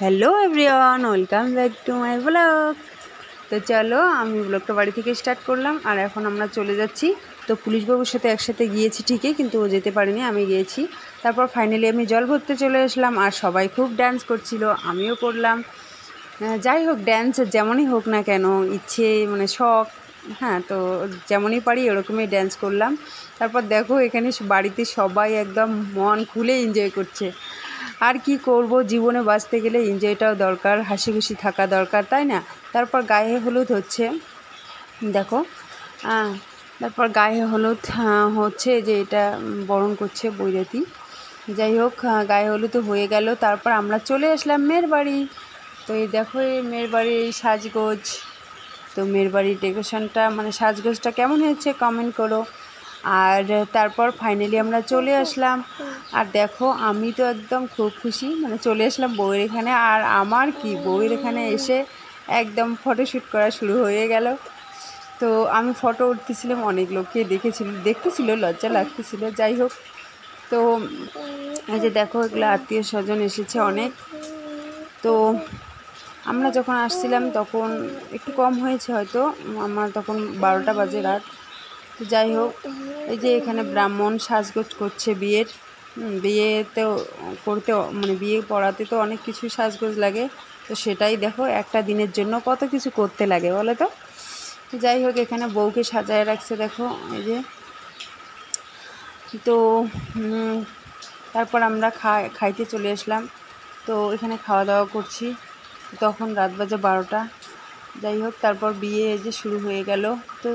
Hello everyone, welcome back to my blog. তো চলো, আমি ব্লগটা বাড়ি থেকে স্টার্ট করলাম। আর এখন আমরা চলে যাচ্ছি। তো পুলিশবাবুর সাথে একসাথে গিয়েছি ঠিকই, কিন্তু ও যেতে পারেনি, আমি গিয়েছি। তারপর ফাইনালি আমি জল ভরতে চলে আসলাম। আর সবাই খুব ড্যান্স করছিল, আমিও করলাম। যাই হোক, ড্যান্স যেমনই হোক না কেন, ইচ্ছে মানে শখ, হ্যাঁ, তো যেমনই পারি ওরকমই ড্যান্স করলাম। তারপর দেখো, এখানে বাড়িতে সবাই একদম মন খুলে এনজয় করছে। আর কি করব, জীবনে বাঁচতে গেলে এনজয়টাও দরকার, হাসি খুশি থাকা দরকার, তাই না? তারপর গায়ে হলুদ হচ্ছে, দেখো। তারপর গায়ে হলুদ হচ্ছে, যে এটা বরণ করছে বৈরাতি। যাই হোক, গায়ে হলুদ হয়ে গেল। তারপর আমরা চলে আসলাম মেয়ের বাড়ি। তো এই দেখো, এই মেয়ের বাড়ির এই সাজগোজ। তো মেয়ের বাড়ির ডেকোরেশনটা মানে সাজগোজটা কেমন হয়েছে কমেন্ট করো। আর তারপর ফাইনালি আমরা চলে আসলাম। আর দেখো, আমি তো একদম খুব খুশি, মানে চলে আসলাম বউয়ের এখানে। আর আমার কি, বউয়ের এখানে এসে একদম ফটোশ্যুট করা শুরু হয়ে গেল। তো আমি ফটো উঠতেছিলাম, অনেক লোককে দেখতেছিল, লজ্জা লাগতেছিল। যাই হোক, তো এই যে দেখো, এগুলো আত্মীয় স্বজন এসেছে অনেক। তো আমরা যখন আসছিলাম তখন একটু কম হয়েছে হয়তো, আমার তখন 12টা বাজে রাত। তো যাই হোক, এই যে এখানে ব্রাহ্মণ সাজগোজ করছে বিয়ের। বিয়েতেও করতে মানে বিয়ে পড়াতে তো অনেক কিছু সাজগোজ লাগে। তো সেটাই দেখো, একটা দিনের জন্য কত কিছু করতে লাগে বলে তো। যাই হোক, এখানে বউকে সাজায় রাখছে দেখো, এই যে। তো তারপর আমরা খাইতে চলে আসলাম। তো এখানে খাওয়া দাওয়া করছি, তখন রাত বাজে 12টা। যাই হোক, তারপর বিয়ে যে শুরু হয়ে গেল। তো